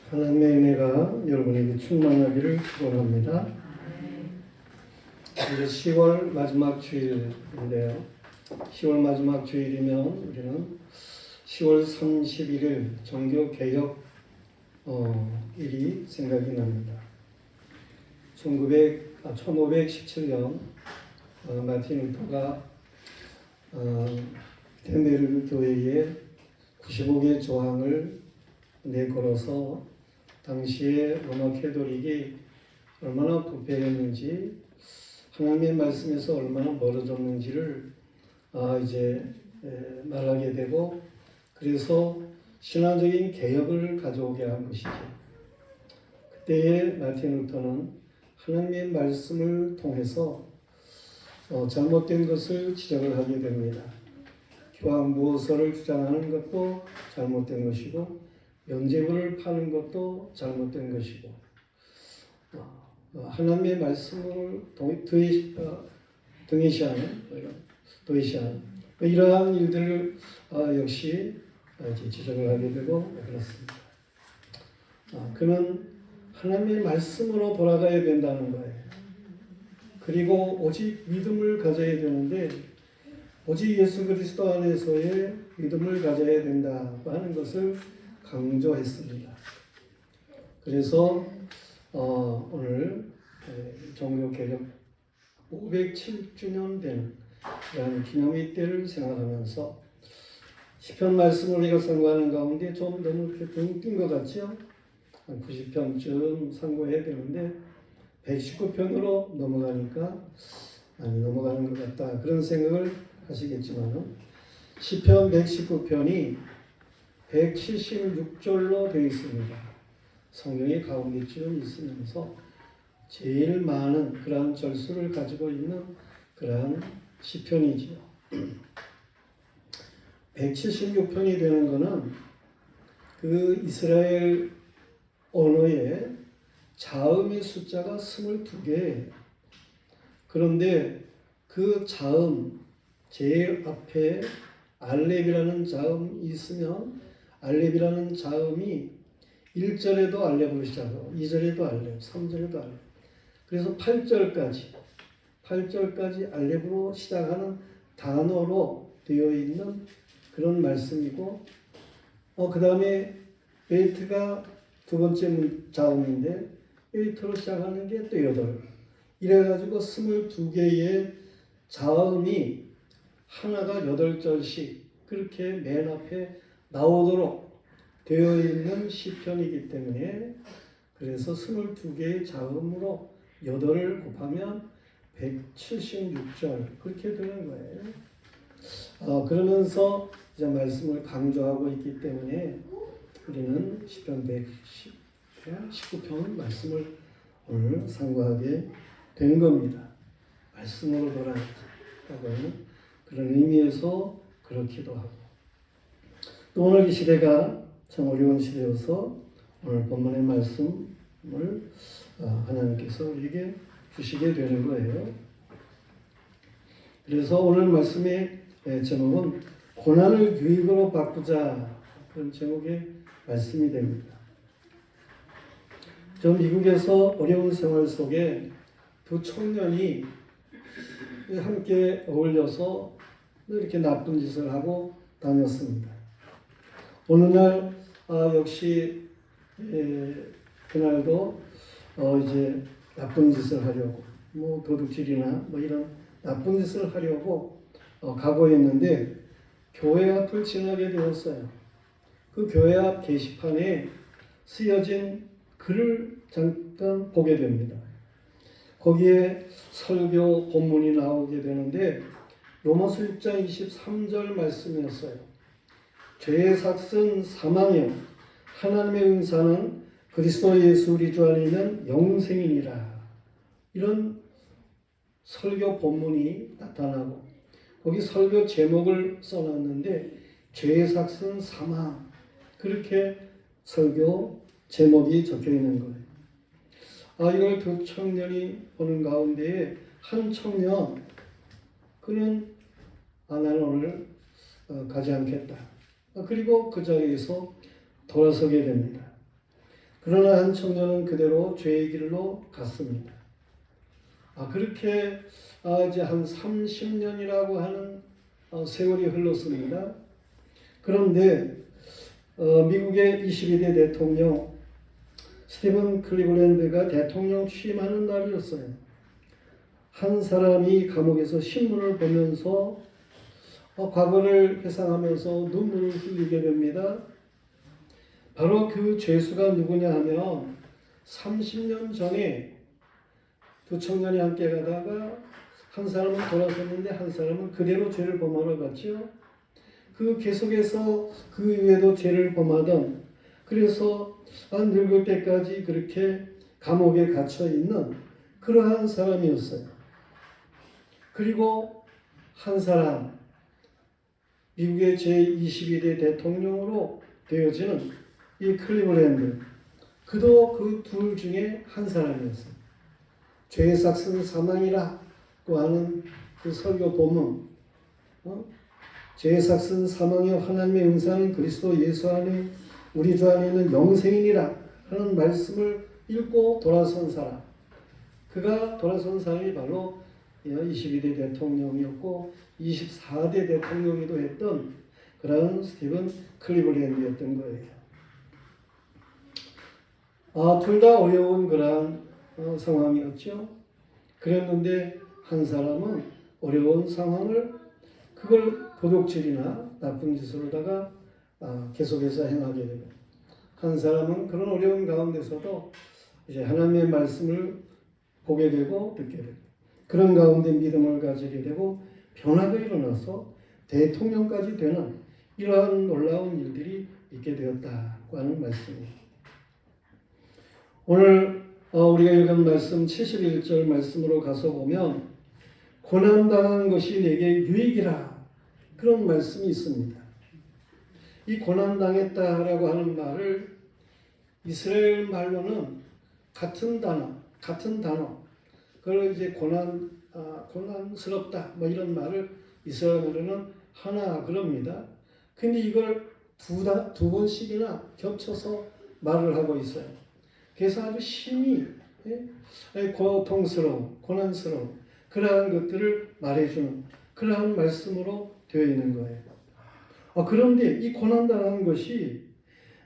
하나님의 은혜가 여러분에게 충만하기를 축원합니다. 이제 10월 마지막 주일인데요. 10월 마지막 주일이면 우리는 10월 31일 정교 개혁 일이 생각이 납니다. 1517년 마틴 루터가 템베르 교회에 95개 조항을 내걸어서 당시에 로마 캐톨릭이 얼마나 부패했는지, 하나님의 말씀에서 얼마나 멀어졌는지를 이제 말하게 되고, 그래서 신앙적인 개혁을 가져오게 한 것이죠. 그때에 마틴 루터는 하나님의 말씀을 통해서 잘못된 것을 지적을 하게 됩니다. 교황부호서를 주장하는 것도 잘못된 것이고, 면죄부를 파는 것도 잘못된 것이고, 하나님의 말씀을 등의시하는 이러한 일들을 역시 지적을 하게 되고 그렇습니다. 그는 하나님의 말씀으로 돌아가야 된다는 거예요. 그리고 오직 믿음을 가져야 되는데, 오직 예수 그리스도 안에서의 믿음을 가져야 된다고 하는 것을 강조했습니다. 그래서 오늘 종교개혁 507주년 되는 그런 기념의 때를 생각하면서 시편 말씀을 우리가 상고하는 가운데 좀 너무 이렇게 뜬 것 같죠? 한 90편쯤 상고해야 되는데 119편으로 넘어가니까 많이 넘어가는 것 같다, 그런 생각을 하시겠지만, 시편 119편이 176절로 되어 있습니다. 성경의 가운데쯤 있으면서 제일 많은 그러한 절수를 가지고 있는 그러한 시편이지요. 176편이 되는 것은 그 이스라엘 언어의 자음의 숫자가 22개예요. 그런데 그 자음, 제일 앞에 알렙이라는 자음이 있으면 알렙이라는 자음이 1절에도 알렙으로 시작하고 2절에도 알렙, 3절에도 알렙, 그래서 8절까지 알렙으로 시작하는 단어로 되어 있는 그런 말씀이고, 그 다음에 베이트가 두 번째 자음인데 베이트로 시작하는 게 또 8, 이래가지고 22개의 자음이 하나가 8절씩 그렇게 맨 앞에 나오도록 되어 있는 시편이기 때문에, 그래서 22개의 자음으로 8을 곱하면 176절 그렇게 되는 거예요. 그러면서 이제 말씀을 강조하고 있기 때문에 우리는 시편 119편 말씀을 오늘 상고하게 된 겁니다. 말씀으로 돌아가자고 하는 그런 의미에서 그렇기도 하고, 또 오늘 이 시대가 참 어려운 시대여서 오늘 본문의 말씀을 하나님께서 우리에게 주시게 되는 거예요. 그래서 오늘 말씀의 제목은 고난을 유익으로 바꾸자, 그런 제목의 말씀이 됩니다. 저 미국에서 어려운 생활 속에 두 청년이 함께 어울려서 이렇게 나쁜 짓을 하고 다녔습니다. 어느 날 역시 그날도 이제 나쁜 짓을 하려고, 도둑질이나 이런 나쁜 짓을 하려고 각오했는데 교회 앞을 지나게 되었어요. 그 교회 앞 게시판에 쓰여진 글을 잠깐 보게 됩니다. 거기에 설교 본문이 나오게 되는데 로마서 6장 23절 말씀이었어요. 죄의 삭은 사망이요 하나님의 은사는 그리스도 예수 우리 주 안에 있는 영생이니라. 이런 설교 본문이 나타나고 거기 설교 제목을 써놨는데 죄의 삭은 사망, 그렇게 설교 제목이 적혀 있는 거예요. 이걸 두 청년이 보는 가운데에 한 청년, 그는 나는 오늘 가지 않겠다. 그리고 그 자리에서 돌아서게 됩니다. 그러나 한 청년은 그대로 죄의 길로 갔습니다. 그렇게 이제 한 30년이라고 하는 세월이 흘렀습니다. 그런데 미국의 22대 대통령 스티븐 클리블랜드가 대통령 취임하는 날이었어요. 한 사람이 감옥에서 신문을 보면서 과거를 회상하면서 눈물을 흘리게 됩니다. 바로 그 죄수가 누구냐 하면 30년 전에 두 청년이 함께 가다가 한 사람은 돌아섰는데 한 사람은 그대로 죄를 범하러 갔죠. 그 계속해서 그 위에도 죄를 범하던, 그래서 늙을 때까지 그렇게 감옥에 갇혀 있는 그러한 사람이었어요. 그리고 한 사람, 미국의 제22대 대통령으로 되어지는 이 클리블랜드, 그도 그 둘 중에 한 사람이었어요. 죄의 삭은 사망이라고 하는 그 설교 본문, 죄의 삭은 사망이요 하나님의 은사는 그리스도 예수 안에 우리 주 안에 있는 영생이니라 하는 말씀을 읽고 돌아선 사람, 그가 돌아선 사람이 바로 22대 대통령이었고 24대 대통령이도 했던 그런 스티븐 클리블랜드였던 거예요. 둘 다 어려운 그런 상황이었죠. 그랬는데 한 사람은 어려운 상황을 그걸 도둑질이나 나쁜 짓으로다가 계속해서 행하게 되고, 한 사람은 그런 어려운 가운데서도 이제 하나님의 말씀을 보게 되고 듣게 되고, 그런 가운데 믿음을 가지게 되고 변화가 일어나서 대통령까지 되는 이러한 놀라운 일들이 있게 되었다고 하는 말씀입니다. 오늘 우리가 읽은 말씀 71절 말씀으로 가서 보면 고난당한 것이 내게 유익이라 그런 말씀이 있습니다. 이 고난당했다라고 하는 말을 이스라엘 말로는 같은 단어, 그걸 이제 고난스럽다 뭐 이런 말을 이스라엘 말로는 하나 그럽니다. 근데 이걸 두 번씩이나 겹쳐서 말을 하고 있어요. 그래서 아주 심히 고통스러운, 고난스러운 그러한 것들을 말해주는 그러한 말씀으로 되어 있는 거예요. 그런데 이 고난당한 것이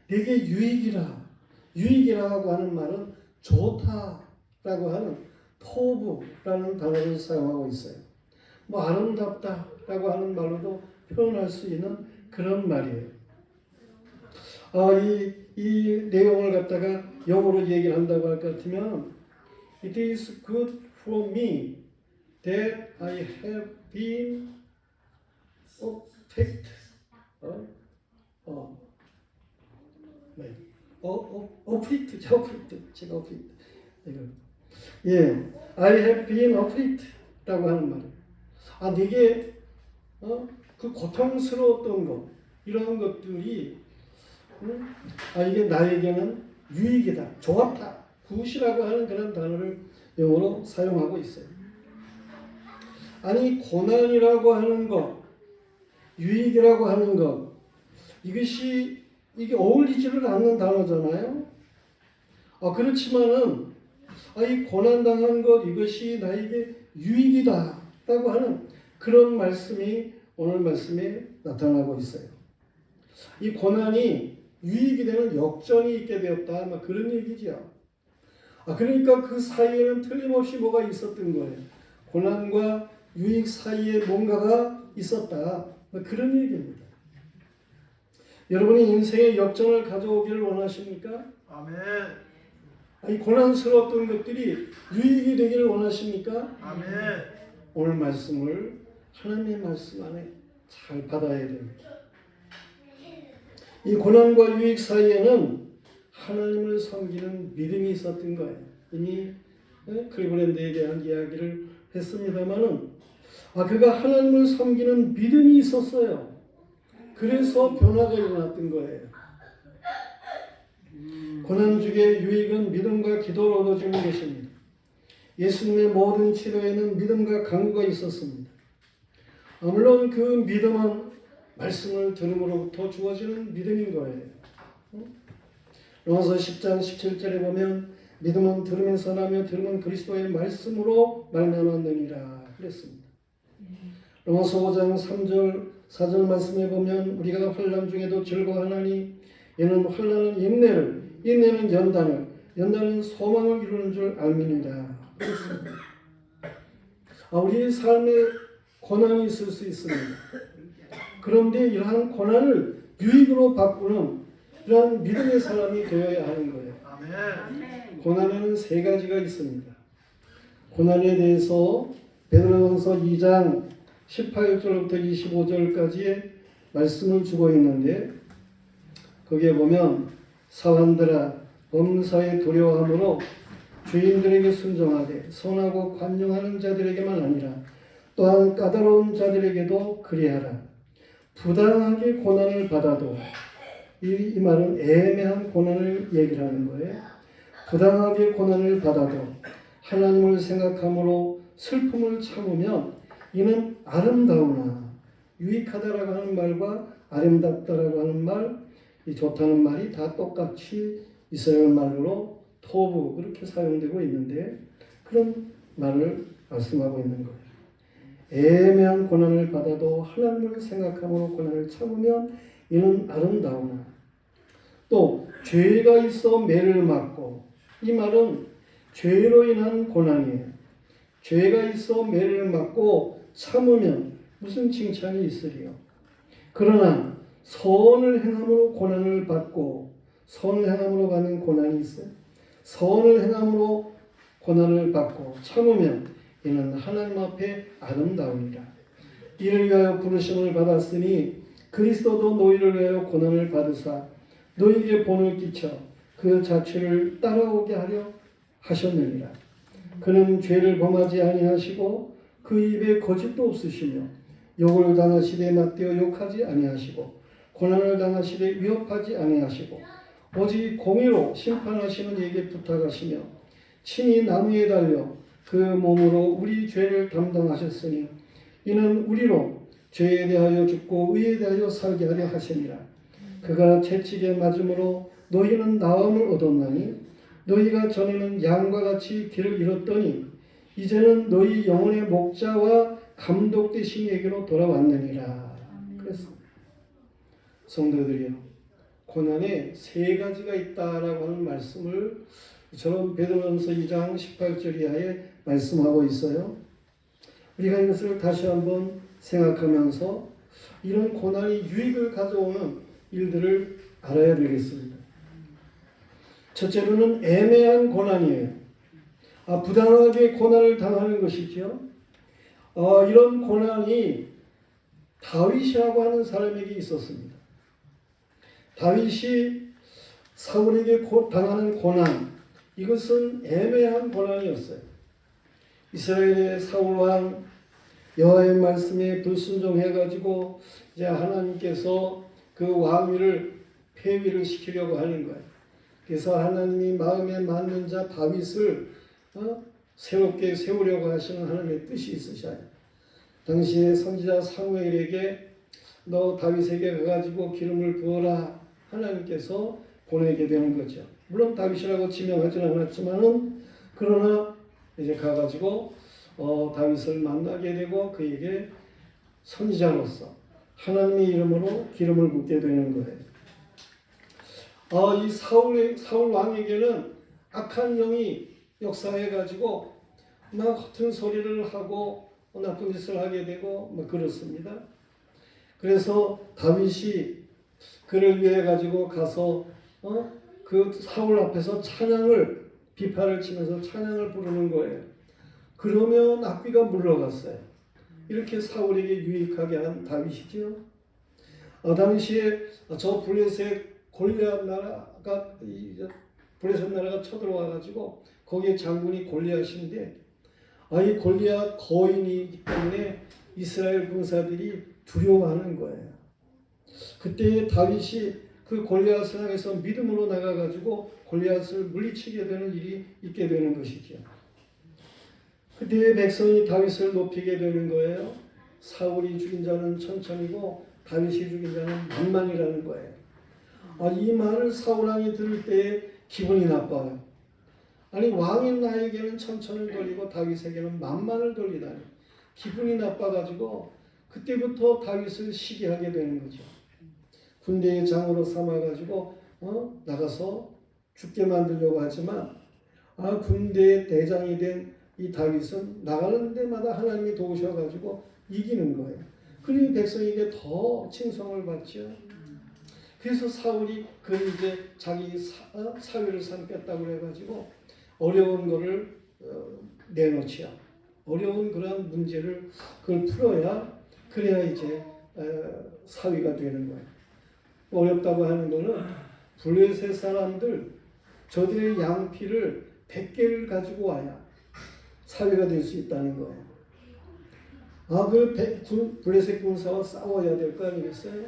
내게 유익이라고 하는 말은 좋다라고 하는 토부라는 단어를 사용하고 있어요. 뭐 아름답다라고 하는 말로도 표현할 수 있는 그런 말이에요. 이 내용을 갖다가 영어로 얘기를 한다고 할 것 같으면 It is good for me that I have been afflicted. 제가 afflicted. I have been afflicted라고 하는 말이에요. 내게 그 고통스러웠던 것, 이런 것들이 이게 나에게는 유익이다, 좋았다, 굿이라고 하는 그런 단어를 영어로 사용하고 있어요. 고난이라고 하는 것, 유익이라고 하는 것, 이게 어울리지를 않는 단어잖아요. 그렇지만은 이 고난당한 것, 이것이 나에게 유익이다라고 하는 그런 말씀이 오늘 말씀에 나타나고 있어요. 이 고난이 유익이 되는 역전이 있게 되었다, 그런 얘기죠. 그러니까 그 사이에는 틀림없이 뭐가 있었던 거예요. 고난과 유익 사이에 뭔가가 있었다, 그런 얘기입니다. 여러분이 인생의 역전을 가져오기를 원하십니까? 아멘. 이 고난스러웠던 것들이 유익이 되기를 원하십니까? 아멘. 오늘 말씀을 하나님의 말씀 안에 잘 받아야 됩니다. 이 고난과 유익 사이에는 하나님을 섬기는 믿음이 있었던 거예요. 이미 클리블랜드에 대한 이야기를 했습니다마는 그가 하나님을 섬기는 믿음이 있었어요. 그래서 변화가 일어났던 거예요. 고난 중에 유익은 믿음과 기도로 얻어지는 것입니다. 예수님의 모든 치료에는 믿음과 강구가 있었습니다. 물론 그 믿음은 말씀을 들음으로부터 주어지는 믿음인 거예요. 로마서 10장 17절에 보면 믿음은 들음에서 나며 들음은 그리스도의 말씀으로 말미암았느니라 그랬습니다. 로마서 5장 3절 4절 말씀에 보면 우리가 환난 중에도 즐거워하나니 이는 환난은 인내를, 인내는 연단을, 연단은 소망을 이루는 줄 알미니라 그랬습니다. 우리의 삶에 고난이 있을 수 있습니다. 그런데 이러한 고난을 유익으로 바꾸는 이러한 믿음의 사람이 되어야 하는 거예요. 고난에는 세 가지가 있습니다. 고난에 대해서 베드로전서 2장 18절부터 25절까지의 말씀을 주고 있는데 거기에 보면 사환들아 범사에 두려워함으로 주인들에게 순종하되 선하고 관용하는 자들에게만 아니라 또한 까다로운 자들에게도 그리하라. 부당하게 고난을 받아도 이 말은 애매한 고난을 얘기를 하는 거예요. 부당하게 고난을 받아도 하나님을 생각함으로 슬픔을 참으면 이는 아름다우나 유익하다라고 하는 말과 아름답다라고 하는 말, 이 좋다는 말이 다 똑같이 이스라엘 말로 토부 그렇게 사용되고 있는데 그런 말을 말씀하고 있는 거예요. 애매한 고난을 받아도 하나님을 생각함으로 고난을 참으면 이는 아름다우나 또 죄가 있어 매를 맞고 이 말은 죄로 인한 고난이에요. 죄가 있어 매를 맞고 참으면 무슨 칭찬이 있으리요. 그러나 선을 행함으로 고난을 받고 선을 행함으로 받는 고난이 있어요. 선을 행함으로 고난을 받고 참으면 이는 하나님 앞에 아름다우니라. 이를 위하여 부르심을 받았으니 그리스도도 너희를 위하여 고난을 받으사 너희에게 본을 끼쳐 그 자취를 따라오게 하려 하셨느니라. 그는 죄를 범하지 아니하시고 그 입에 거짓도 없으시며 욕을 당하시되 맞대어 욕하지 아니하시고 고난을 당하시되 위협하지 아니하시고 오직 공의로 심판하시는 이에게 부탁하시며 친히 나무에 달려 그 몸으로 우리 죄를 담당하셨으니 이는 우리로 죄에 대하여 죽고 의에 대하여 살게 하려 하시니라. 그가 채찍에 맞음으로 너희는 나음을 얻었나니 너희가 전에는 양과 같이 길을 잃었더니 이제는 너희 영혼의 목자와 감독 되신 에게로 돌아왔느니라. 그랬습니다. 성도들이요, 고난에 세 가지가 있다라고 하는 말씀을 저는 베드로전서 2장 18절 이하에 말씀하고 있어요. 우리가 이것을 다시 한번 생각하면서 이런 고난이 유익을 가져오는 일들을 알아야 되겠습니다. 첫째로는 애매한 고난이에요. 부당하게 고난을 당하는 것이죠. 이런 고난이 다윗이라고 하는 사람에게 있었습니다. 다윗이 사울에게 당하는 고난, 이것은 애매한 고난이었어요. 이스라엘의 사울왕 여호와의 말씀에 불순종해가지고 이제 하나님께서 그 왕위를 폐위를 시키려고 하는 거예요. 그래서 하나님이 마음에 맞는 자 다윗을 새롭게 세우려고 하시는 하나님의 뜻이 있으셔요. 당시에 선지자 사무엘에게 너 다윗에게 가가지고 기름을 부어라 하나님께서 보내게 되는 거죠. 물론 다윗이라고 지명하지는 않았지만은 그러나 이제 가가지고 다윗을 만나게 되고 그에게 선지자로서 하나님의 이름으로 기름을 붓게 되는 거예요. 이 사울 왕에게는 악한 영이 역사해가지고 막 허튼 소리를 하고 나쁜 짓을 하게 되고 뭐 그렇습니다. 그래서 다윗이 그를 위해 가지고 가서 그 사울 앞에서 찬양을 비파를 치면서 찬양을 부르는 거예요. 그러면 악귀가 물러갔어요. 이렇게 사울에게 유익하게 한 다윗이죠. 당시에 저 블레셋 골리앗 나라가 쳐들어와 가지고 거기에 장군이 골리앗인데 이 골리앗 거인이기 때문에 이스라엘 군사들이 두려워하는 거예요. 그때 다윗이 그 골리앗을 향해서 믿음으로 나가가지고 골리앗을 물리치게 되는 일이 있게 되는 것이죠. 그때 백성이 다윗을 높이게 되는 거예요. 사울이 죽인 자는 천천이고 다윗이 죽인 자는 만만이라는 거예요. 이 말을 사울 왕이 들을 때에 기분이 나빠요. 아니 왕인 나에게는 천천을 돌리고 다윗에게는 만만을 돌리다니 기분이 나빠가지고 그때부터 다윗을 시기하게 되는 거죠. 군대의 장으로 삼아가지고 나가서 죽게 만들려고 하지만 군대의 대장이 된 이 다윗은 나가는 데마다 하나님이 도우셔가지고 이기는 거예요. 그러니 백성에게 더 칭송을 받죠. 그래서 사울이 그 이제 자기 사위를 삼겠다고 해가지고 어려운 거를 내놓지요. 어려운 그런 문제를 그걸 풀어야 그래야 이제 사위가 되는 거예요. 어렵다고 하는 거는 블레셋 사람들 저들의 양피를 100개를 가지고 와야 사위가 될 수 있다는 거예요. 그 블레셋 군사와 싸워야 될 거 아니겠어요?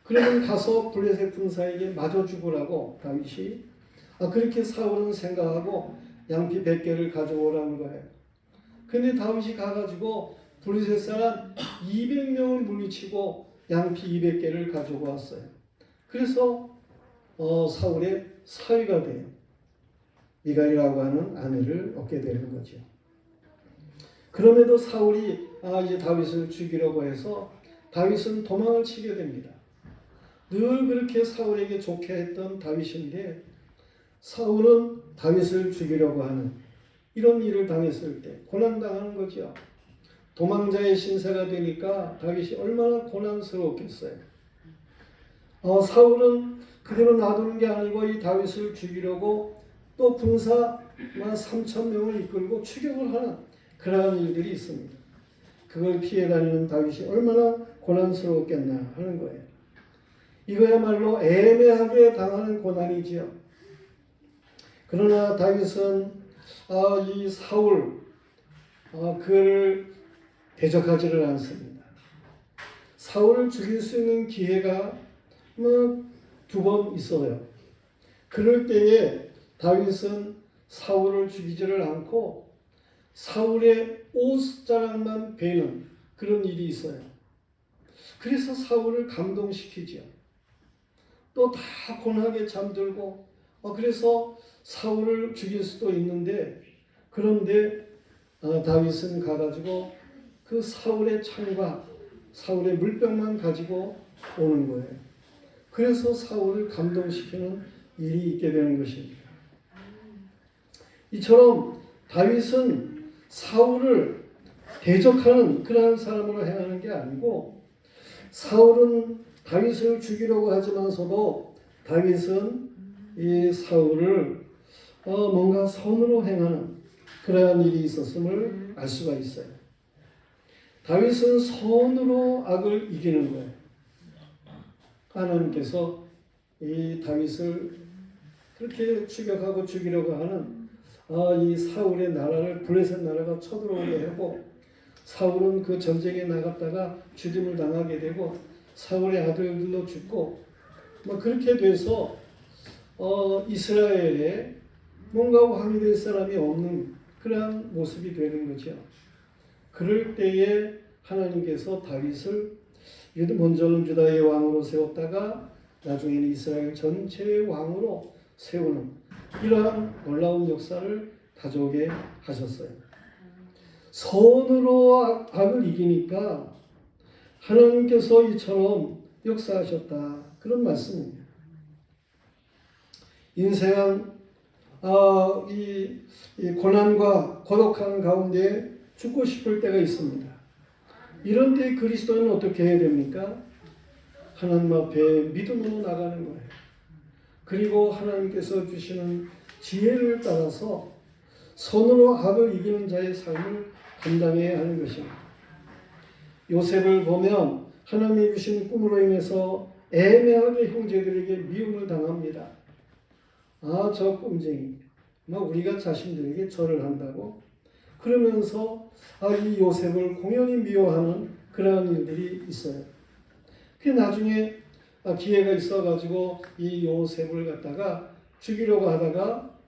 그러면 가서 블레셋 군사에게 맞아 죽으라고 다윗이 그렇게 사울은 생각하고 양피 100개를 가져오라는 거예요. 근데 다윗이 가가지고 블레셋 사람 200명을 물리치고 양피 200개를 가지고 왔어요. 그래서 사울의 사위가 돼요. 미갈이라고 하는 아내를 얻게 되는 거죠. 그럼에도 사울이 이제 다윗을 죽이려고 해서 다윗은 도망을 치게 됩니다. 늘 그렇게 사울에게 좋게 했던 다윗인데 사울은 다윗을 죽이려고 하는 이런 일을 당했을 때 고난당하는 거죠. 도망자의 신세가 되니까 다윗이 얼마나 고난스러웠겠어요. 사울은 그대로 놔두는 게 아니고 이 다윗을 죽이려고 또 군사 3,000명을 이끌고 추격을 하는 그러한 일들이 있습니다. 그걸 피해 다니는 다윗이 얼마나 고난스러웠겠나 하는 거예요. 이거야말로 애매하게 당하는 고난이지요. 그러나 다윗은 이 사울 그를 대적하지를 않습니다. 사울을 죽일 수 있는 기회가 2번 있어요. 그럴 때에 다윗은 사울을 죽이지를 않고 사울의 옷자락만 베는 그런 일이 있어요. 그래서 사울을 감동시키죠. 또 다 고나게 잠들고 그래서 사울을 죽일 수도 있는데 그런데 다윗은 가가지고 그 사울의 창과 사울의 물병만 가지고 오는 거예요. 그래서 사울을 감동시키는 일이 있게 되는 것입니다. 이처럼 다윗은 사울을 대적하는 그러한 사람으로 행하는 게 아니고 사울은 다윗을 죽이려고 하지만서도 다윗은 이 사울을 뭔가 선으로 행하는 그러한 일이 있었음을 알 수가 있어요. 다윗은 선으로 악을 이기는 거예요. 하나님께서 이 다윗을 그렇게 추격하고 죽이려고 하는 이 사울의 나라를 블레셋 나라가 쳐들어오게 하고 사울은 그 전쟁에 나갔다가 죽임을 당하게 되고 사울의 아들들도 죽고 그렇게 돼서 이스라엘에 뭔가 왕이 될 사람이 없는 그러한 모습이 되는 거죠. 그럴 때에 하나님께서 다윗을 먼저는 유다의 왕으로 세웠다가 나중에는 이스라엘 전체의 왕으로 세우는 이러한 놀라운 역사를 가져오게 하셨어요. 선으로 악을 이기니까 하나님께서 이처럼 역사하셨다. 그런 말씀입니다. 인생은 이 고난과 고독한 가운데 죽고 싶을 때가 있습니다. 이런 때 그리스도인은 어떻게 해야 됩니까? 하나님 앞에 믿음으로 나가는 거예요. 그리고 하나님께서 주시는 지혜를 따라서 선으로 악을 이기는 자의 삶을 감당해야 하는 것입니다. 요셉을 보면 하나님이 주신 꿈으로 인해서 애매하게 형제들에게 미움을 당합니다. 저 꿈쟁이. 우리가 자신들에게 절을 한다고? 그러면서 이 요셉을 공연히 미워하는 그러한 일들이 있어요. 그 나중에 기회가 있어가지고 이 요셉을 갖다가 죽이려고 하다가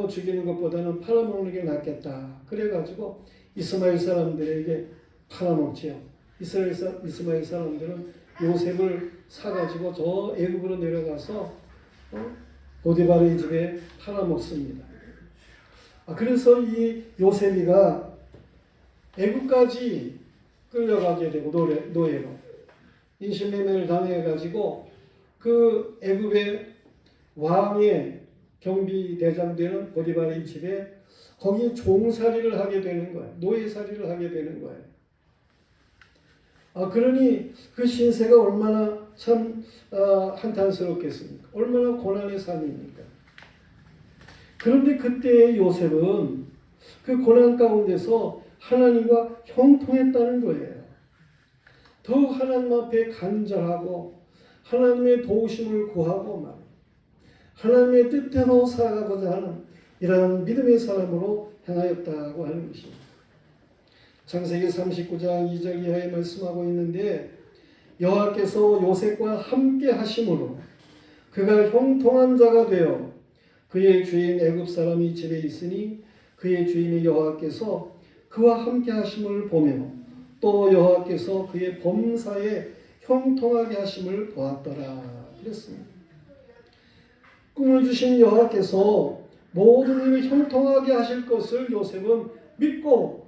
죽이는 것보다는 팔아먹는 게 낫겠다. 그래가지고 이스마엘 사람들에게 팔아먹지요. 이스마엘 사람들은 요셉을 사가지고 저 애굽으로 내려가서 보디발의 집에 팔아먹습니다. 그래서 이 요셉이가 애굽까지 끌려가게 되고 노예로 인신매매를 당해가지고 그 애굽의 왕의 경비대장 되는 보디발의 집에 거기 종살이를 하게 되는 거예요. 노예살이를 하게 되는 거예요. 그러니 그 신세가 얼마나 참 한탄스럽겠습니까? 얼마나 고난의 삶입니까? 그런데 그때의 요셉은 그 고난 가운데서 하나님과 형통했다는 거예요. 더욱 하나님 앞에 간절하고 하나님의 도우심을 구하고 막 하나님의 뜻대로 살아가고자 하는 이러한 믿음의 사람으로 행하였다고 하는 것입니다. 창세기 39장 2절 이하에 말씀하고 있는데 여호와께서 요셉과 함께 하심으로 그가 형통한 자가 되어 그의 주인 애굽 사람이 집에 있으니 그의 주인의 여호와께서 그와 함께 하심을 보며 또 여호와께서 그의 범사에 형통하게 하심을 보았더라 그랬습니다. 꿈을 주신 여호와께서 모든 일을 형통하게 하실 것을 요셉은 믿고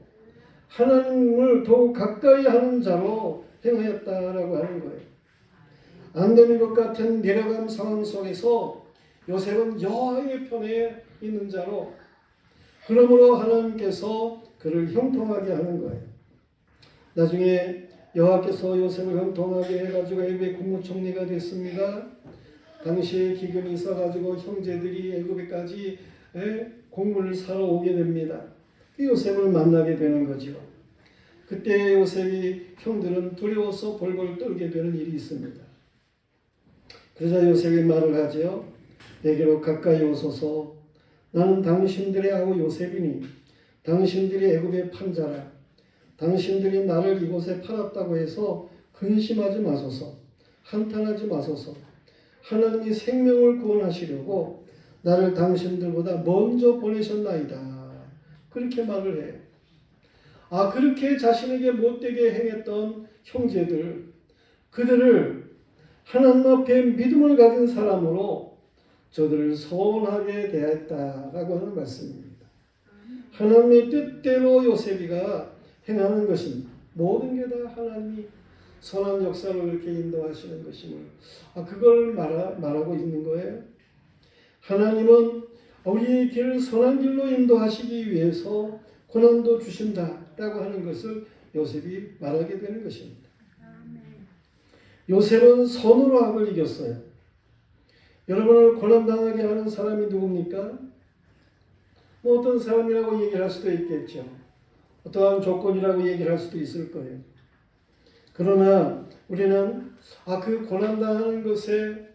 하나님을 더욱 가까이 하는 자로 행하였다라고 하는 거예요. 안 되는 것 같은 내려감 상황 속에서 요셉은 여호와의 편에 있는 자로 그러므로 하나님께서 그를 형통하게 하는 거예요. 나중에 여호와께서 요셉을 형통하게 해가지고 애굽의 국무총리가 됐습니다. 당시에 기근이 있어가지고 형제들이 애굽에까지 곡물을 사러 오게 됩니다. 요셉을 만나게 되는 거죠. 그때 요셉이 형들은 두려워서 벌벌 떨게 되는 일이 있습니다. 그러자 요셉이 말을 하죠. 내게로 가까이 오소서. 나는 당신들의 아우 요셉이니 당신들이 애굽에 판 자라. 당신들이 나를 이곳에 팔았다고 해서 근심하지 마소서. 한탄하지 마소서. 하나님이 생명을 구원하시려고 나를 당신들보다 먼저 보내셨나이다. 그렇게 말을 해요. 그렇게 자신에게 못되게 행했던 형제들, 그들을 하나님 앞에 믿음을 가진 사람으로 저들을 선하게 대했다라고 하는 말씀입니다. 하나님의 뜻대로 요셉이가 행하는 것입니다. 모든 게 다 하나님이 선한 역사로 이렇게 인도하시는 것임을 그걸 말하고 있는 거예요. 하나님은 우리의 길을 선한 길로 인도하시기 위해서 고난도 주신다라고 하는 것을 요셉이 말하게 되는 것입니다. 요셉은 선으로 악을 이겼어요. 여러분을 고난당하게 하는 사람이 누굽니까? 어떤 사람이라고 얘기를 할 수도 있겠죠. 어떠한 조건이라고 얘기를 할 수도 있을 거예요. 그러나 우리는 그 고난당하는 것의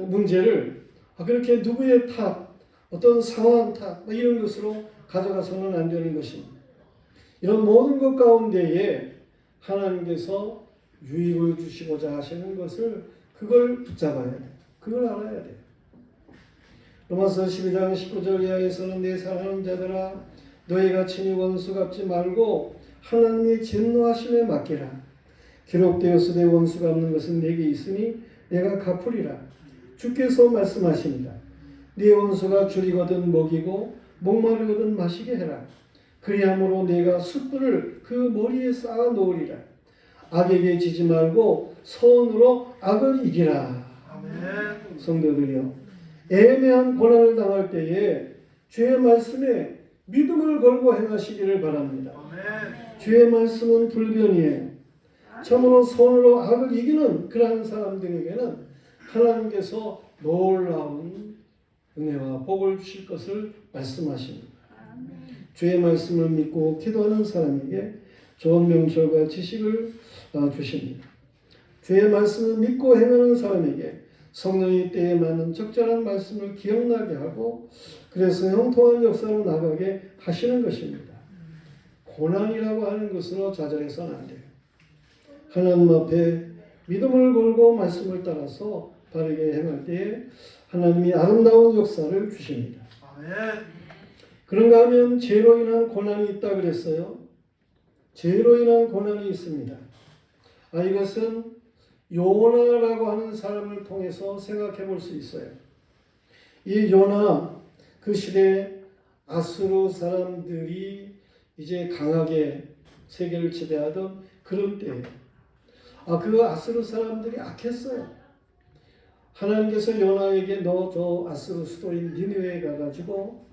문제를 그렇게 누구의 탓, 어떤 상황 탓 이런 것으로 가져가서는 안 되는 것입니다. 이런 모든 것 가운데에 하나님께서 유익을 주시고자 하시는 것을 그걸 붙잡아야 돼요. 그걸 알아야 돼요. 로마서 12장 19절 이하에서는 내 사랑하는 자들아 너희가 친히 원수 갚지 말고 하나님의 진노하심에 맡기라. 기록되었으되 원수 갚는 것은 내게 있으니 내가 갚으리라. 주께서 말씀하십니다. 네 원수가 줄이거든 먹이고 목마르거든 마시게 해라. 그리함으로 내가 숯불을 그 머리에 쌓아 놓으리라. 악에게 지지 말고 선으로 악을 이기라. 아멘. 성도들이여, 애매한 고난을 당할 때에 주의 말씀에 믿음을 걸고 행하시기를 바랍니다. 아멘. 주의 말씀은 불변이에요. 참으로 손으로 악을 이기는 그러한 사람들에게는 하나님께서 놀라운 은혜와 복을 주실 것을 말씀하십니다. 아멘. 주의 말씀을 믿고 기도하는 사람에게 좋은 명철과 지식을 주십니다. 주의 말씀을 믿고 행하는 사람에게 성령의 때에 맞는 적절한 말씀을 기억나게 하고 그래서 형통한 역사로 나가게 하시는 것입니다. 고난이라고 하는 것으로 좌절해서는 안 돼요. 하나님 앞에 믿음을 걸고 말씀을 따라서 바르게 행할 때에 하나님이 아름다운 역사를 주십니다. 아멘. 그런가 하면 죄로 인한 고난이 있다 그랬어요. 죄로 인한 고난이 있습니다. 이것은 요나라고 하는 사람을 통해서 생각해 볼 수 있어요. 이 요나, 그 시대 아수르 사람들이 이제 강하게 세계를 지배하던 그런 때예요. 그 아수르 사람들이 악했어요. 하나님께서 요나에게 너 저 아수르 수도인 니느웨에 가가지고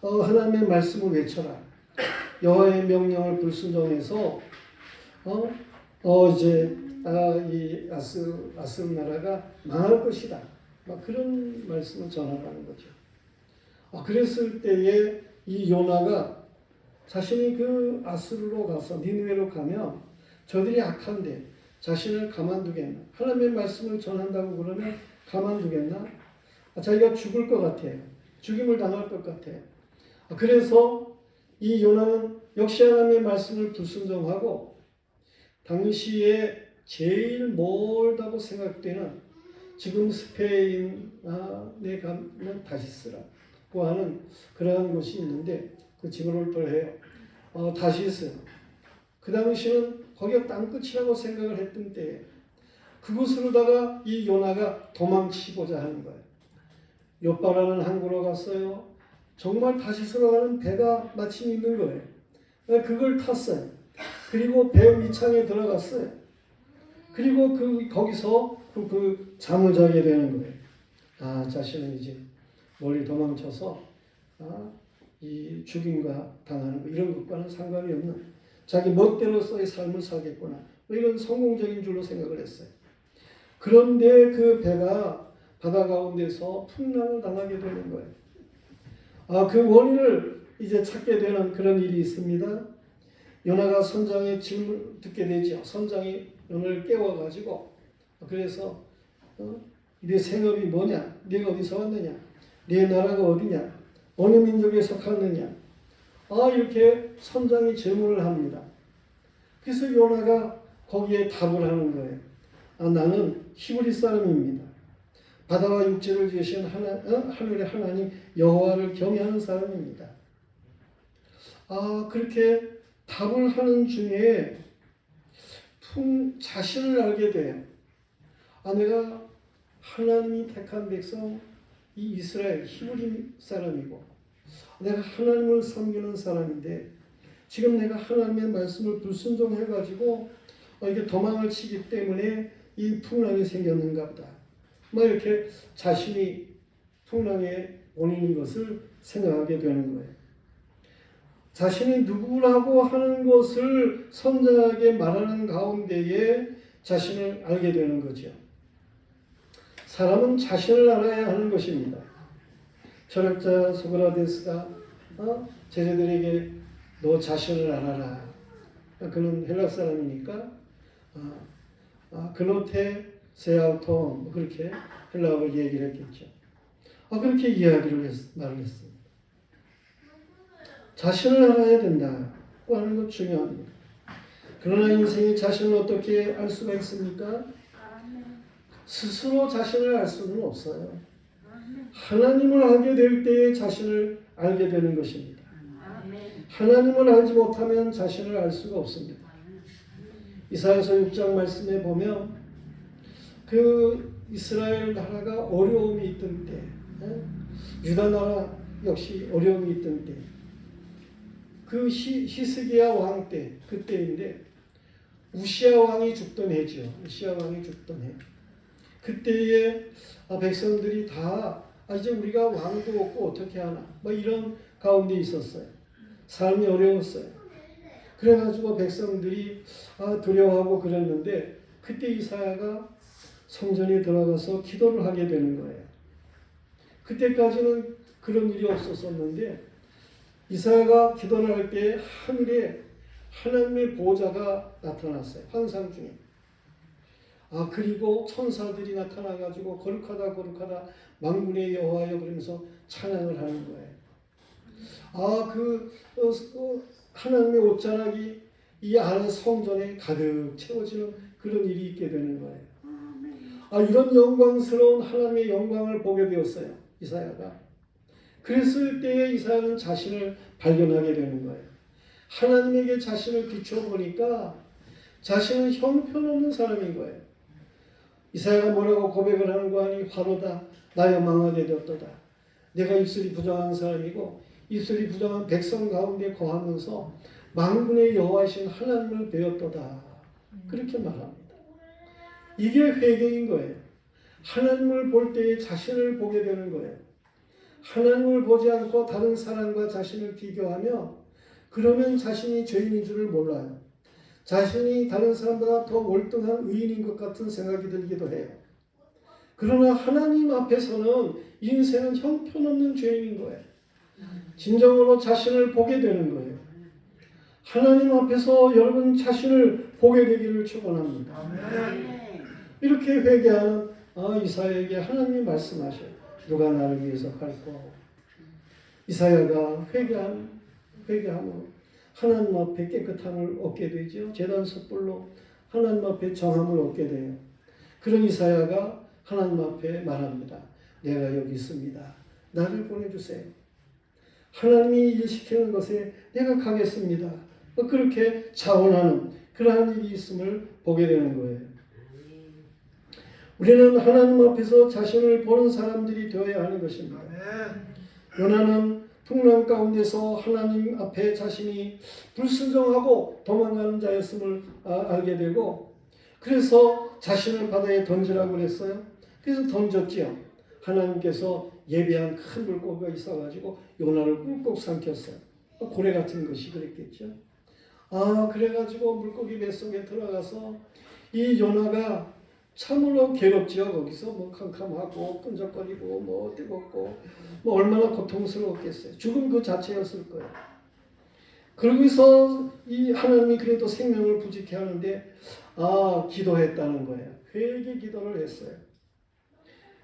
하나님의 말씀을 외쳐라. 여호와의 명령을 불순종해서 이제 이 아수르 나라가 망할 것이다. 막 그런 말씀을 전하라는 거죠. 그랬을 때에 이 요나가 자신이 그 아수르로 가서 니느웨로 가면 저들이 악한데 자신을 가만두겠나? 하나님의 말씀을 전한다고 그러면 가만두겠나? 자기가 죽을 것 같아요. 죽임을 당할 것 같아요. 그래서 이 요나는 역시 하나님의 말씀을 불순종하고 당시에 제일 멀다고 생각되는 지금 스페인에 가면 다시스라고 하는 그러한 곳이 있는데 그 지구를 돌해요. 다시스. 그 당시는 거기가 땅끝이라고 생각을 했던 때에 그곳으로다가 이 요나가 도망치고자 하는 거예요. 요빠라는 항구로 갔어요. 정말 다시스로 가는 배가 마침 있는 거예요. 그걸 탔어요. 그리고 배 밑창에 들어갔어요. 그리고 거기서 잠을 자게 되는 거예요. 자신은 이제 멀리 도망쳐서 이 죽임과 당하는 거 이런 것과는 상관이 없는 자기 멋대로서의 삶을 살겠구나. 이런 성공적인 줄로 생각을 했어요. 그런데 그 배가 바다 가운데서 풍랑을 당하게 되는 거예요. 그 원인을 이제 찾게 되는 그런 일이 있습니다. 요나가 선장의 질문을 듣게 되죠. 선장이 요나를 깨워가지고 그래서 네 생업이 뭐냐? 네가 어디서 왔느냐? 네 나라가 어디냐? 어느 민족에 속하느냐? 이렇게 선장이 질문을 합니다. 그래서 요나가 거기에 답을 하는 거예요. 나는 히브리 사람입니다. 바다와 육지를 지으신 하늘의 하나님 여호와를 경외하는 사람입니다. 그렇게 답을 하는 중에 자신을 알게 돼요. 내가 하나님이 택한 백성 이 이스라엘 히브리 사람이고 내가 하나님을 섬기는 사람인데 지금 내가 하나님의 말씀을 불순종해가지고 이게 도망을 치기 때문에 이 풍랑이 생겼는가 보다. 이렇게 자신이 풍랑의 원인인 것을 생각하게 되는 거예요. 자신이 누구라고 하는 것을 선장에게 말하는 가운데에 자신을 알게 되는 거죠. 사람은 자신을 알아야 하는 것입니다. 철학자 소크라테스가 제자들에게 너 자신을 알아라. 그는 헬라 사람이니까 그노테 세아우톤 그렇게 헬라어를 얘기를 했겠죠. 그렇게 말을 했습니다. 자신을 알아야 된다고 하는 것 중요합니다. 그러나 인생의 자신을 어떻게 알 수가 있습니까? 스스로 자신을 알 수는 없어요. 하나님을 알게 될 때에 자신을 알게 되는 것입니다. 하나님을 알지 못하면 자신을 알 수가 없습니다. 이사야서 6장 말씀에 보면 그 이스라엘 나라가 어려움이 있던 때, 유다 나라 역시 어려움이 있던 때, 그 히스기야 왕 때, 그때인데 우시야 왕이 죽던 해죠. 우시야 왕이 죽던 해. 그때에 백성들이 다 이제 우리가 왕도 없고 어떻게 하나 이런 가운데 있었어요. 삶이 어려웠어요. 그래가지고 백성들이 두려워하고 그랬는데 그때 이사야가 성전에 들어가서 기도를 하게 되는 거예요. 그때까지는 그런 일이 없었었는데 이사야가 기도를 할 때 하늘에 하나님의 보좌가 나타났어요. 환상 중에. 그리고 천사들이 나타나가지고 거룩하다 거룩하다 만군의 여호와여 그러면서 찬양을 하는 거예요. 하나님의 옷자락이 이 안에 성전에 가득 채워지는 그런 일이 있게 되는 거예요. 이런 영광스러운 하나님의 영광을 보게 되었어요. 이사야가. 그랬을 때에 이사야는 자신을 발견하게 되는 거예요. 하나님에게 자신을 비춰보니까 자신은 형편없는 사람인 거예요. 이사야가 뭐라고 고백을 하는 거 아니? 화로다 나여 망하게 되었도다. 내가 입술이 부정한 사람이고 입술이 부정한 백성 가운데 거하면서 만군의 여호와이신 하나님을 배웠도다. 그렇게 말합니다. 이게 회개인 거예요. 하나님을 볼 때에 자신을 보게 되는 거예요. 하나님을 보지 않고 다른 사람과 자신을 비교하며 그러면 자신이 죄인인 줄을 몰라요. 자신이 다른 사람보다 더 월등한 의인인 것 같은 생각이 들기도 해요. 그러나 하나님 앞에서는 인생은 형편없는 죄인인 거예요. 진정으로 자신을 보게 되는 거예요. 하나님 앞에서 여러분 자신을 보게 되기를 축원합니다. 이렇게 회개하는 이사야에게 하나님이 말씀하셔요. 누가 나를 위해서 할꼬. 이사야가 회개하면 하나님 앞에 깨끗함을 얻게 되죠. 제단 숯불로 하나님 앞에 정함을 얻게 돼요. 그런 이사야가 하나님 앞에 말합니다. 내가 여기 있습니다. 나를 보내주세요. 하나님이 일시키는 것에 내가 가겠습니다. 그렇게 자원하는 그러한 일이 있음을 보게 되는 거예요. 우리는 하나님 앞에서 자신을 보는 사람들이 되어야 하는 것입니다. 요나는 풍랑 가운데서 하나님 앞에 자신이 불순종하고 도망가는 자였음을 알게 되고 그래서 자신을 바다에 던지라고 그랬어요. 그래서 던졌지요. 하나님께서 예비한 큰 물고기가 있어가지고 요나를 꾹꾹 삼켰어요. 고래 같은 것이 그랬겠죠. 그래가지고 물고기 뱃속에 들어가서 이 요나가 참으로 괴롭지요. 거기서 뭐 캄캄하고 끈적거리고 뭐 뜨겁고 뭐 얼마나 고통스러웠겠어요. 죽음 그 자체였을 거예요. 그러고서 이 하나님이 그래도 생명을 부지케 하는데 기도했다는 거예요. 회개 기도를 했어요.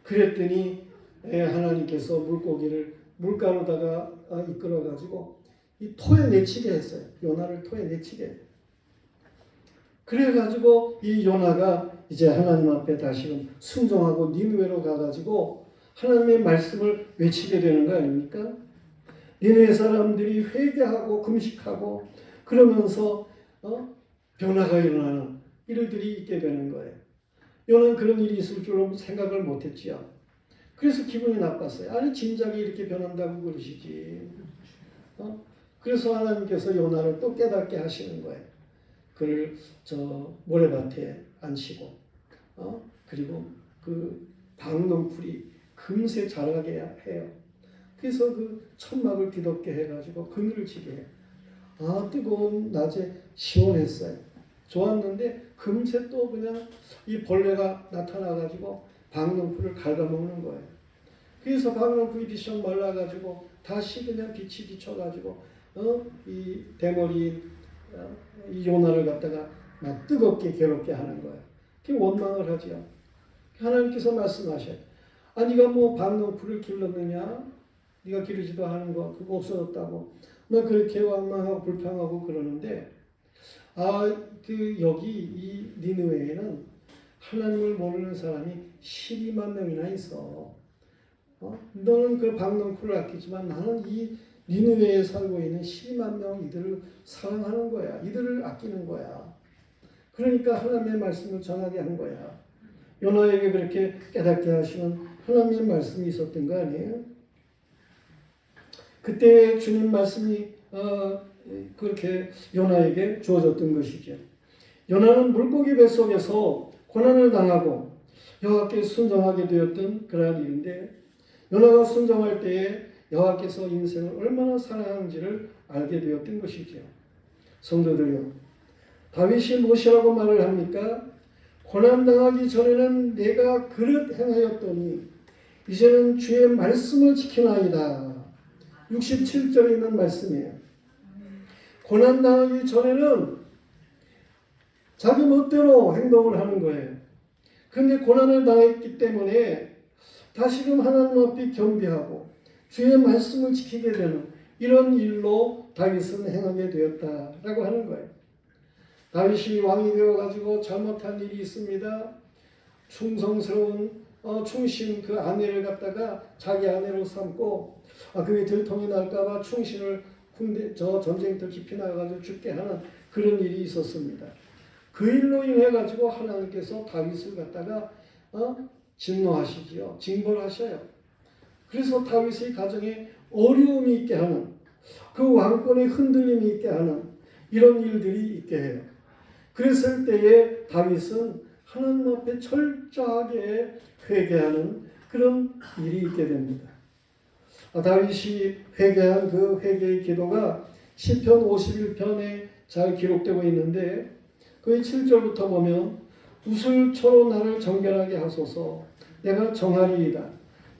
그랬더니 하나님께서 물고기를 물가로다가 이끌어가지고 이 토에 내치게 했어요. 요나를 토에 내치게. 그래가지고 이 요나가 이제 하나님 앞에 다시금 순종하고 니느웨로 가가지고 하나님의 말씀을 외치게 되는 거 아닙니까? 니느웨 사람들이 회개하고 금식하고 그러면서 변화가 일어나는 일들이 있게 되는 거예요. 요나는 그런 일이 있을 줄은 생각을 못했지요. 그래서 기분이 나빴어요. 아니 진작에 이렇게 변한다고 그러시지. 그래서 하나님께서 요나를 또 깨닫게 하시는 거예요. 그를 저 모래밭에 앉히고 그리고 그 박농풀이 금세 자라게 해요. 그래서 그 천막을 뒤덮게 해가지고 그늘을 지게 해요. 뜨거운 낮에 시원했어요. 좋았는데 금세 또 그냥 이 벌레가 나타나가지고 박농풀을 갉아먹는 거예요. 그래서 박농풀이 비쩍 말라가지고 다시 그냥 빛이 비쳐가지고 이 대머리 이 요나를 갖다가 막 뜨겁게 괴롭게 하는 거예요. 그 원망을 하죠. 하나님께서 말씀하셔요. 네가 뭐 박농풀을 길렀느냐? 네가 기르지도 하는 거 그거 없어졌다고. 막 그렇게 원망하고 불평하고 그러는데 여기 이 니느웨에는 하나님을 모르는 사람이 12만 명이나 있어. 너는 그 박농풀을 아끼지만 나는 이 니느웨에 살고 있는 12만 명 이들을 사랑하는 거야. 이들을 아끼는 거야. 그러니까 하나님의 말씀을 전하게 한 거야. 요나에게 그렇게 깨닫게 하시는 하나님의 말씀이 있었던 거 아니에요? 그때 주님 말씀이 그렇게 요나에게 주어졌던 것이죠. 요나는 물고기 뱃속에서 고난을 당하고 여호와께 순종하게 되었던 그러한 일인데 요나가 순종할 때에 여호와께서 인생을 얼마나 사랑하는지를 알게 되었던 것이죠. 성도들요, 다윗이 무엇이라고 말을 합니까? 고난당하기 전에는 내가 그릇 행하였더니 이제는 주의 말씀을 지키나이다. 67절에 있는 말씀이에요. 고난당하기 전에는 자기 멋대로 행동을 하는 거예요. 그런데 고난을 당했기 때문에 다시금 하나님 앞에 겸비하고 주의 말씀을 지키게 되는 이런 일로 다윗은 행하게 되었다라고 하는 거예요. 다윗이 왕이 되어가지고 잘못한 일이 있습니다. 충성스러운 충신 그 아내를 갖다가 자기 아내로 삼고 그게 들통이 날까봐 충신을 저 전쟁터 깊이 나가가지고 죽게 하는 그런 일이 있었습니다. 그 일로 인해 가지고 하나님께서 다윗을 갖다가 진노하시지요. 징벌하셔요. 그래서 다윗의 가정에 어려움이 있게 하는, 그 왕권의 흔들림이 있게 하는 이런 일들이 있게 해요. 그랬을 때에 다윗은 하나님 앞에 철저하게 회개하는 그런 일이 있게 됩니다. 다윗이 회개한 그 회개의 기도가 시편 51편에 잘 기록되고 있는데 그 7절부터 보면 우슬초로 나를 정결하게 하소서. 내가 정하리이다.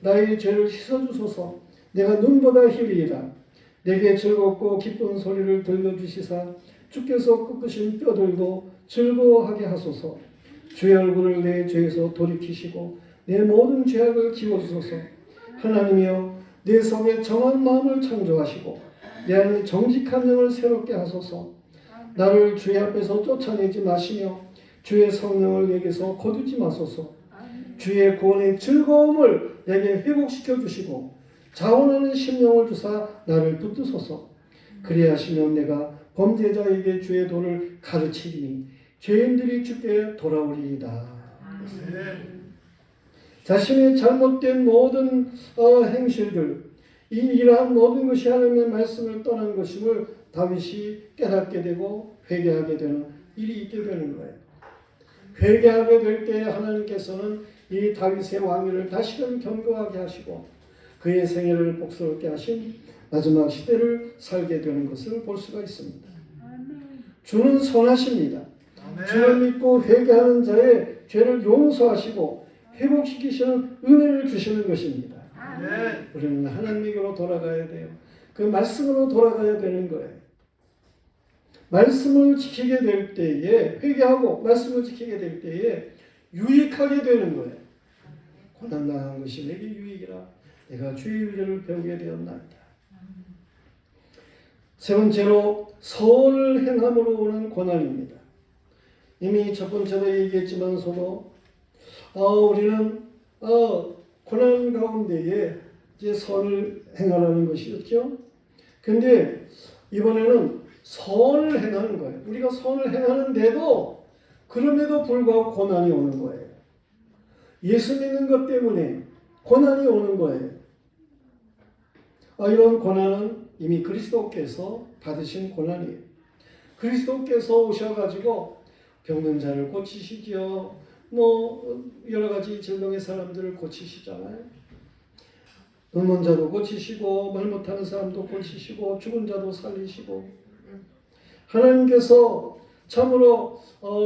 나의 죄를 씻어주소서. 내가 눈보다 희리이다. 내게 즐겁고 기쁜 소리를 들려주시사 주께서 꺾으신 뼈들도 즐거워하게 하소서. 주의 얼굴을 내 죄에서 돌이키시고 내 모든 죄악을 지워주소서. 하나님이여 내 속에 정한 마음을 창조하시고 내 안에 정직한 영을 새롭게 하소서. 나를 주의 앞에서 쫓아내지 마시며 주의 성령을 내게서 거두지 마소서. 주의 구원의 즐거움을 내게 회복시켜 주시고 자원하는 심령을 주사 나를 붙드소서. 그리하시면 내가 범죄자에게 주의 도를 가르치리니 죄인들이 주께 돌아오리이다. 자신의 잘못된 모든 행실들, 이러한 모든 것이 하나님의 말씀을 떠난 것임을 다윗이 깨닫게 되고 회개하게 되는 일이 있게 되는 거예요. 회개하게 될 때 하나님께서는 이 다윗의 왕위를 다시금 견고하게 하시고 그의 생애를 복스럽게 하신 마지막 시대를 살게 되는 것을 볼 수가 있습니다. 주는 선하십니다. 주를 믿고 회개하는 자의 죄를 용서하시고 회복시키시는 은혜를 주시는 것입니다. 우리는 하나님에게로 돌아가야 돼요. 그 말씀으로 돌아가야 되는 거예요. 말씀을 지키게 될 때에 회개하고 말씀을 지키게 될 때에 유익하게 되는 거예요. 고난당한 것이 내게 유익이라 내가 주의 윤례를 배우게 되었나이다. 세 번째로 선을 행함으로 오는 고난입니다. 이미 첫 번째로 얘기했지만서도 우리는 고난 가운데에 이제 선을 행하라는 것이었죠. 근데 이번에는 선을 행하는 거예요. 우리가 선을 행하는데도 그럼에도 불구하고 고난이 오는 거예요. 예수 믿는 것 때문에 고난이 오는 거예요. 이런 고난은 이미 그리스도께서 받으신 고난이에요. 그리스도께서 오셔가지고 병든 자를 고치시지요. 여러 가지 질병의 사람들을 고치시잖아요. 늙은 자도 고치시고 말 못하는 사람도 고치시고 죽은 자도 살리시고 하나님께서 참으로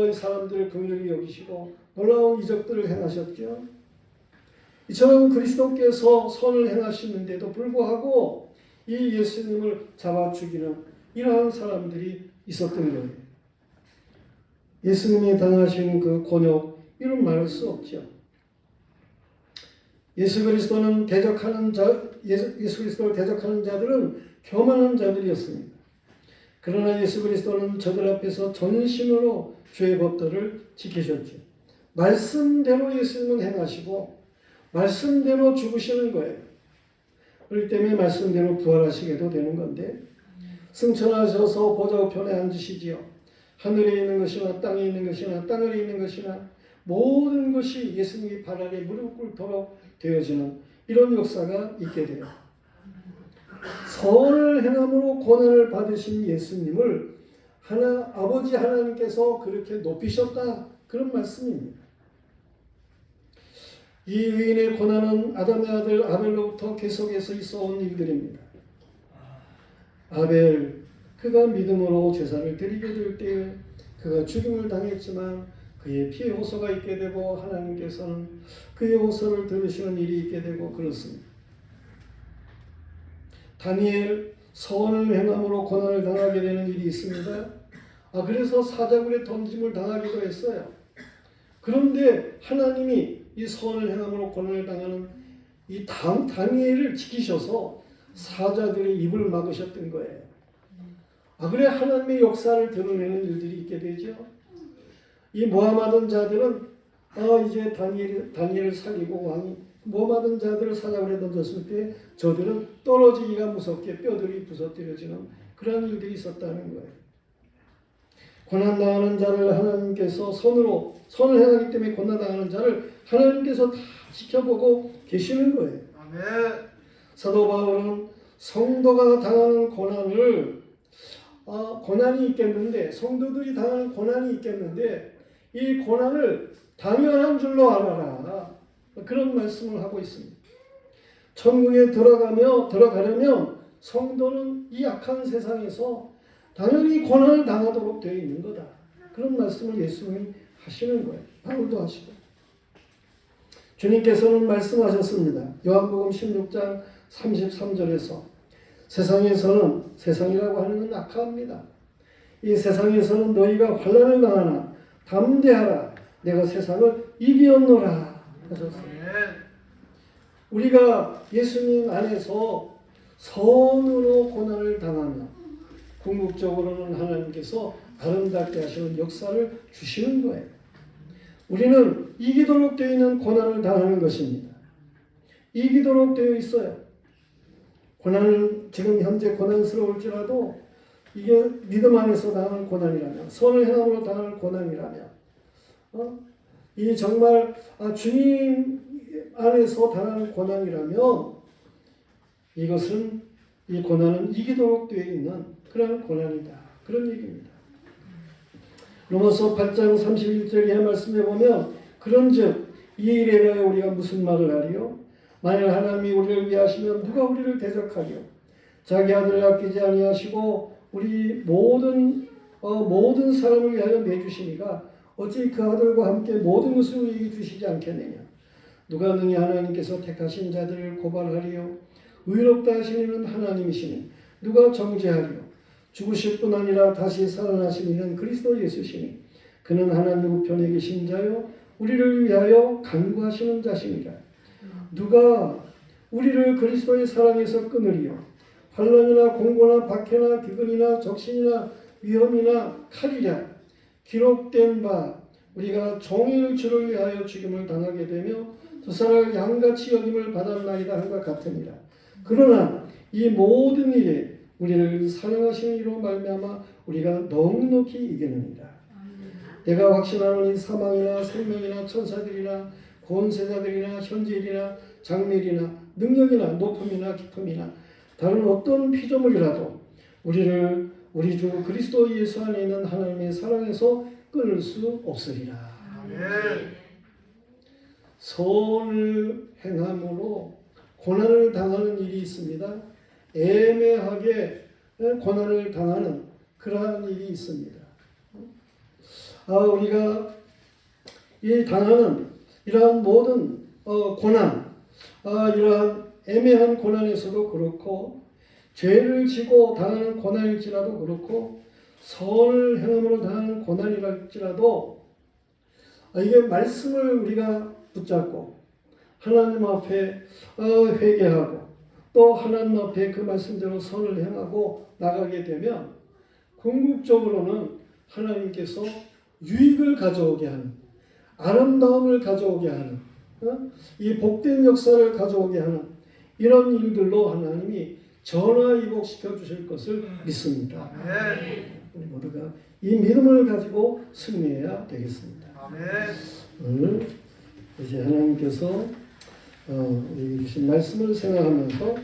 이 사람들을 긍휼히 여기시고 놀라운 이적들을 행하셨죠. 이처럼 그리스도께서 선을 행하시는데도 불구하고 이 예수님을 잡아 죽이는 이러한 사람들이 있었던 거예요. 예수님이 당하신 그 곤욕 이런 말할 수 없죠. 예수 그리스도를 대적하는 자들은 교만한 자들이었습니다. 그러나 예수 그리스도는 저들 앞에서 전심으로 주의 법도를 지키셨죠. 말씀대로 예수님은 행하시고 말씀대로 죽으시는 거예요. 그렇기 때문에 말씀대로 부활하시게도 되는 건데 승천하셔서 보좌 우편에 앉으시지요. 하늘에 있는 것이나 땅에 있는 것이나 땅에 있는 것이나 모든 것이 예수님이 발 아래 무릎 꿇도록 되어지는 이런 역사가 있게 돼요. 선을 행함으로 고난을 받으신 예수님을 아버지 하나님께서 그렇게 높이셨다 그런 말씀입니다. 이 의인의 고난은 아담의 아들 아벨로부터 계속해서 있어온 일들입니다. 아벨 그가 믿음으로 제사를 드리게 될 때에 그가 죽임을 당했지만 그의 피의 호소가 있게 되고 하나님께서는 그의 호소를 들으시는 일이 있게 되고 그렇습니다. 다니엘 선을 행함으로 고난을 당하게 되는 일이 있습니다. 그래서 사자굴에 던짐을 당하기도 했어요. 그런데 하나님이 이 선을 행함으로 고난을 당하는 이 다니엘을 지키셔서 사자들의 입을 막으셨던 거예요. 그래 하나님의 역사를 드러내는 일들이 있게 되죠. 이 모함하던 자들은 이제 다니엘을 살리고 왕이 모함하던 자들을 사자굴에 던졌을 때 저들은 떨어지기가 무섭게 뼈들이 부서뜨려지는 그런 일들이 있었다는 거예요. 고난당하는 자를 하나님께서 선을 행하기 때문에 고난당하는 자를 하나님께서 다 지켜보고 계시는 거예요. 아멘. 사도 바울은 성도가 당하는 고난을 고난이 있겠는데 성도들이 당하는 고난이 있겠는데 이 고난을 당연한 줄로 알아라. 그런 말씀을 하고 있습니다. 천국에 들어가려면 성도는 이 악한 세상에서 당연히 고난을 당하도록 되어 있는 거다. 그런 말씀을 예수님이 하시는 거예요. 바울도 하시고. 주님께서는 말씀하셨습니다. 요한복음 16장 33절에서 세상이라고 하는 건 악합니다. 이 세상에서는 너희가 환난을 당하나 담대하라. 내가 세상을 이기었노라 하셨습니다. 우리가 예수님 안에서 선으로 고난을 당하며 궁극적으로는 하나님께서 아름답게 하시는 역사를 주시는 거예요. 우리는 이기도록 되어 있는 고난을 당하는 것입니다. 이기도록 되어 있어요. 고난을 지금 현재 고난스러울지라도 이게 믿음 안에서 당하는 고난이라면, 선을 행함으로 당하는 고난이라면, 이 정말 주님 안에서 당하는 고난이라면 이 고난은 이기도록 되어 있는 그런 고난이다. 그런 얘기입니다. 로마서 8장 31절의 말씀에 보면 그런즉 이 일에 대하여 우리가 무슨 말을 하리요? 만일 하나님이 우리를 위하시면 누가 우리를 대적하리요? 자기 아들을 아끼지 아니하시고 우리 모든 사람을 위하여 내주시니가 어찌 그 아들과 함께 모든 것을 우리에게 주시지 않겠느냐? 누가 능히 하나님께서 택하신 자들을 고발하리요? 의롭다 하시는 하나님이시니 누가 정죄하리요? 죽으실 뿐 아니라 다시 살아나신 이는 그리스도 예수시니 그는 하나님 우편에 계신 자요 우리를 위하여 간구하시는 자시니라. 누가 우리를 그리스도의 사랑에서 끊으리요? 환난이나 공고나 박해나 기근이나 적신이나 위험이나 칼이랴. 기록된 바 우리가 종일 주를 위하여 죽임을 당하게 되며 두사를 양같이 여김을 받았나이다 한것 같으니라. 그러나 이 모든 일에 우리를 사랑하시는 이로 말미암아 우리가 넉넉히 이기느니라. 내가 확신하노니 사망이나 생명이나 천사들이나 권세자들이나 현재일이나 장래일이나 능력이나 높음이나 깊음이나 다른 어떤 피조물이라도 우리를 우리 주 그리스도 예수 안에 있는 하나님의 사랑에서 끊을 수 없으리라. 선을 행함으로 고난을 당하는 일이 있습니다. 애매하게 고난을 당하는 그러한 일이 있습니다. 우리가 이 당하는 이러한 모든 고난, 이러한 애매한 고난에서도 그렇고 죄를 지고 당하는 고난일지라도 그렇고 선을 행함으로 당하는 고난이랄지라도 이게 말씀을 우리가 붙잡고 하나님 앞에 회개하고 또 하나님 앞에 그 말씀대로 선을 행하고 나가게 되면 궁극적으로는 하나님께서 유익을 가져오게 하는 아름다움을 가져오게 하는 이 복된 역사를 가져오게 하는 이런 일들로 하나님이 전화위복시켜 주실 것을 믿습니다. 우리 모두가 이 믿음을 가지고 승리해야 되겠습니다. 오늘 이제 하나님께서 우리 주신 말씀을 생각하면서